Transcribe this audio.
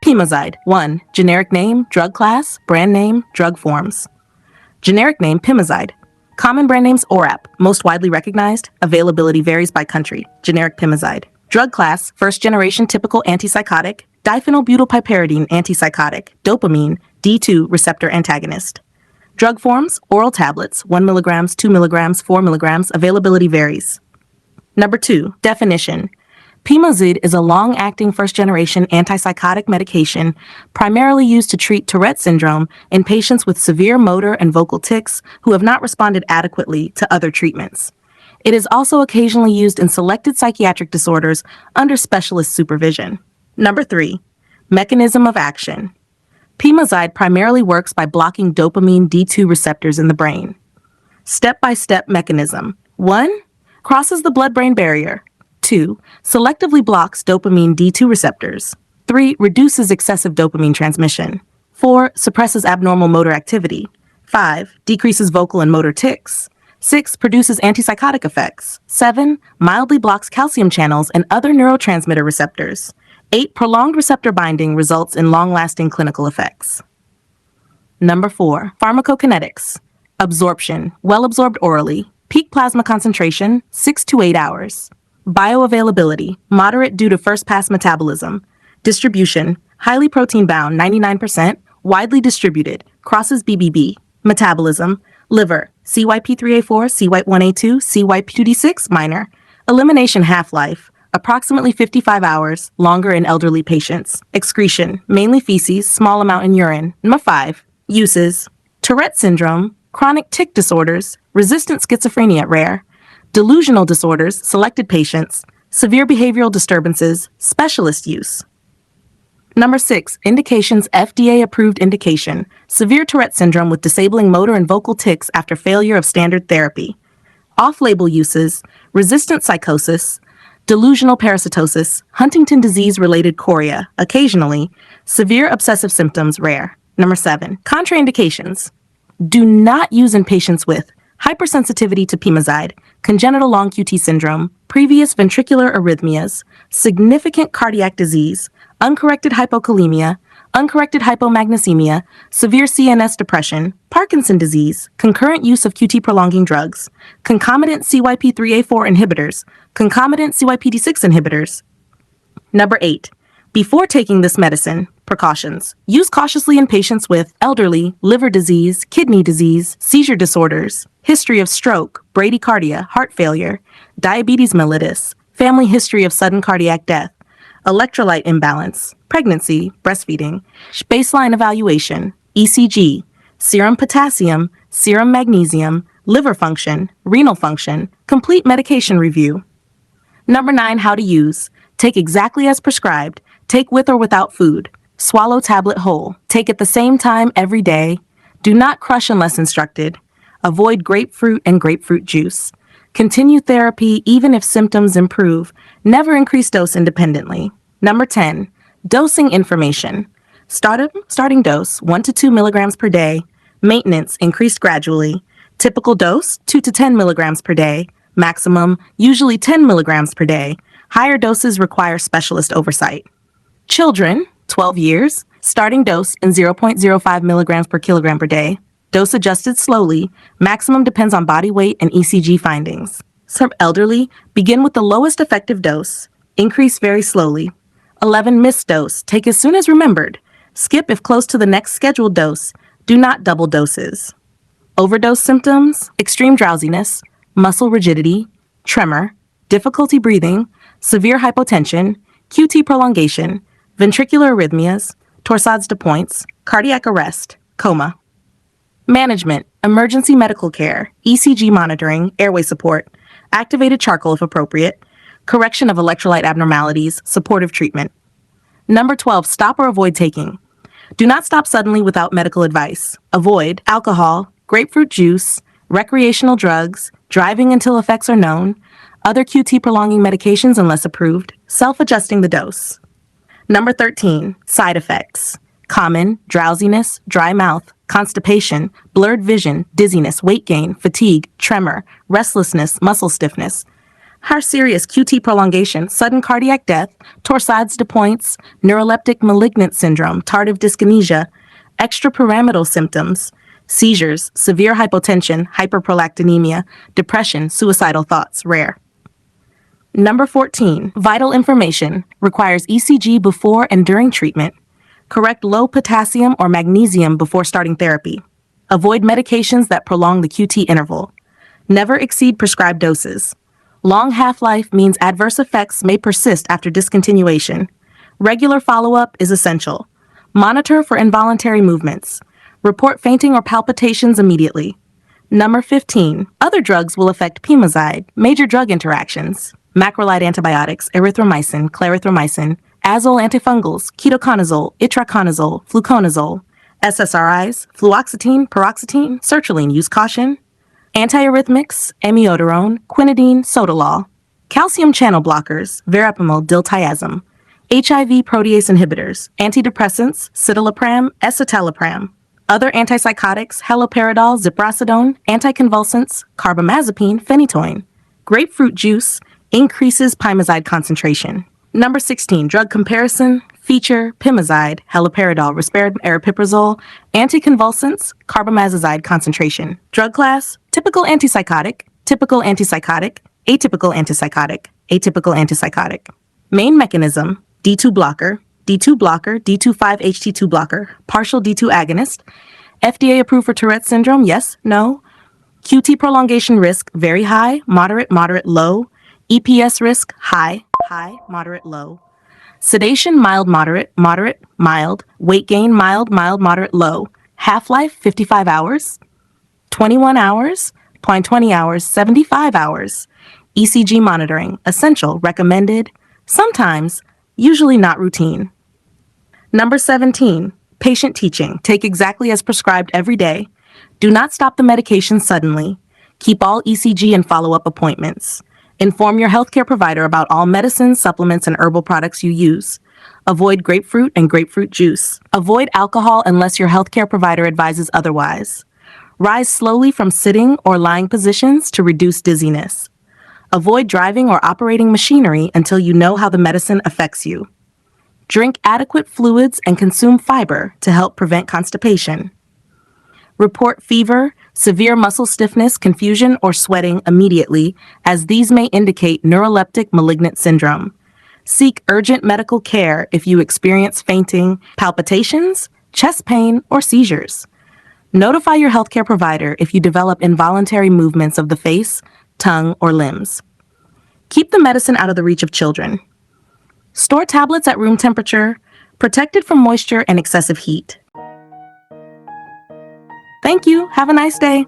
Pimozide. 1. Generic name, drug class, brand name, drug forms. Generic name, Pimozide. Common brand names, ORAP, most widely recognized. Availability varies by country. Generic Pimozide. Drug class, first generation typical antipsychotic. Diphenylbutylpiperidine antipsychotic. Dopamine, D2 receptor antagonist. Drug forms, oral tablets, 1 mg, 2 mg, 4 mg. Availability varies. Number 2. Definition. Pimozide is a long-acting first-generation antipsychotic medication primarily used to treat Tourette syndrome in patients with severe motor and vocal tics who have not responded adequately to other treatments. It is also occasionally used in selected psychiatric disorders under specialist supervision. Number 3. Mechanism of action. Pimozide primarily works by blocking dopamine D2 receptors in the brain. Step-by-step mechanism. 1. Crosses the blood-brain barrier. 2. Selectively blocks dopamine D2 receptors. 3. Reduces excessive dopamine transmission. 4. Suppresses abnormal motor activity. 5. Decreases vocal and motor tics. 6. Produces antipsychotic effects. 7. Mildly blocks calcium channels and other neurotransmitter receptors. 8. Prolonged receptor binding results in long-lasting clinical effects. Number 4. Pharmacokinetics. Absorption. Well absorbed orally. Peak plasma concentration, 6 to 8 hours. Bioavailability, moderate due to first-pass metabolism. Distribution, highly protein-bound, 99%, widely distributed, crosses BBB. Metabolism, liver, CYP3A4, CYP1A2, CYP2D6, minor. Elimination half-life, approximately 55 hours, longer in elderly patients. Excretion, mainly feces, small amount in urine. Number 5. Uses. Tourette syndrome, chronic tic disorders, resistant schizophrenia, rare. Delusional disorders, selected patients, severe behavioral disturbances, specialist use. Number 6. Indications. FDA-approved indication, severe Tourette syndrome with disabling motor and vocal tics after failure of standard therapy. Off-label uses, resistant psychosis, delusional parasitosis, Huntington disease-related chorea, occasionally, severe obsessive symptoms, rare. Number 7. Contraindications. Do not use in patients with hypersensitivity to Pimozide, congenital long QT syndrome, previous ventricular arrhythmias, significant cardiac disease, uncorrected hypokalemia, uncorrected hypomagnesemia, severe CNS depression, Parkinson disease, concurrent use of QT prolonging drugs, concomitant CYP3A4 inhibitors, concomitant CYPD6 inhibitors. Number 8. Before taking this medicine, precautions. Use cautiously in patients with elderly, liver disease, kidney disease, seizure disorders, history of stroke, bradycardia, heart failure, diabetes mellitus, family history of sudden cardiac death, electrolyte imbalance, pregnancy, breastfeeding, baseline evaluation, ECG, serum potassium, serum magnesium, liver function, renal function, complete medication review. Number 9. How to use. Take exactly as prescribed. Take with or without food. Swallow tablet whole. Take at the same time every day. Do not crush unless instructed. Avoid grapefruit and grapefruit juice. Continue therapy even if symptoms improve. Never increase dose independently. Number 10. Dosing information. Starting dose, 1 to 2 milligrams per day. Maintenance, increased gradually. Typical dose, 2 to 10 milligrams per day. Maximum, usually 10 milligrams per day. Higher doses require specialist oversight. Children, 12 years, starting dose in 0.05 milligrams per kilogram per day. Dose adjusted slowly. Maximum depends on body weight and ECG findings. Some elderly, begin with the lowest effective dose. Increase very slowly. 11. Missed dose. Take as soon as remembered. Skip if close to the next scheduled dose. Do not double doses. Overdose symptoms, extreme drowsiness, muscle rigidity, tremor, difficulty breathing, severe hypotension, QT prolongation, ventricular arrhythmias, torsades de pointes, cardiac arrest, coma. Management, emergency medical care, ECG monitoring, airway support, activated charcoal if appropriate, correction of electrolyte abnormalities, supportive treatment. Number 12, stop or avoid taking. Do not stop suddenly without medical advice. Avoid alcohol, grapefruit juice, recreational drugs, driving until effects are known, other QT prolonging medications unless approved, self-adjusting the dose. Number 13, side effects. Common, drowsiness, dry mouth, constipation, blurred vision, dizziness, weight gain, fatigue, tremor, restlessness, muscle stiffness. How serious QT prolongation, sudden cardiac death, torsades de pointes, neuroleptic malignant syndrome, tardive dyskinesia, extrapyramidal symptoms, seizures, severe hypotension, hyperprolactinemia, depression, suicidal thoughts, rare. Number 14, vital information, requires ECG before and during treatment. Correct low potassium or magnesium before starting therapy. Avoid medications that prolong the QT interval. Never exceed prescribed doses. Long half-life means adverse effects may persist after discontinuation. Regular follow-up is essential. Monitor for involuntary movements. Report fainting or palpitations immediately. Number 15. Other drugs will affect Pimozide. Major drug interactions. Macrolide antibiotics, erythromycin, clarithromycin, azole antifungals, ketoconazole, itraconazole, fluconazole. SSRIs, fluoxetine, paroxetine, sertraline, use caution. Antiarrhythmics, amiodarone, quinidine, sotalol. Calcium channel blockers, verapamil, diltiazem. HIV protease inhibitors, antidepressants, citalopram, escitalopram. Other antipsychotics, haloperidol, ziprasidone, anticonvulsants, carbamazepine, phenytoin. Grapefruit juice increases Pimozide concentration. Number 16, drug comparison, feature, Pimozide, haloperidol, risperidone, aripiprazole, anticonvulsants, carbamazepine concentration. Drug class, typical antipsychotic, atypical antipsychotic, atypical antipsychotic. Main mechanism, D2 blocker, D2-5-HT2 blocker, partial D2 agonist. FDA approved for Tourette syndrome, yes, no. QT prolongation risk, very high, moderate, low. EPS risk, high, moderate, low. Sedation, mild, moderate, mild. Weight gain, mild, moderate, low. Half-life, 55 hours. 21 hours, 20 hours, 75 hours. ECG monitoring, essential, recommended, sometimes, usually not routine. Number 17, patient teaching. Take exactly as prescribed every day. Do not stop the medication suddenly. Keep all ECG and follow-up appointments. Inform your healthcare provider about all medicines, supplements, and herbal products you use. Avoid grapefruit and grapefruit juice. Avoid alcohol unless your healthcare provider advises otherwise. Rise slowly from sitting or lying positions to reduce dizziness. Avoid driving or operating machinery until you know how the medicine affects you. Drink adequate fluids and consume fiber to help prevent constipation. Report fever, severe muscle stiffness, confusion, or sweating immediately, as these may indicate neuroleptic malignant syndrome. Seek urgent medical care if you experience fainting, palpitations, chest pain, or seizures. Notify your healthcare provider if you develop involuntary movements of the face, tongue, or limbs. Keep the medicine out of the reach of children. Store tablets at room temperature, protected from moisture and excessive heat. Thank you. Have a nice day.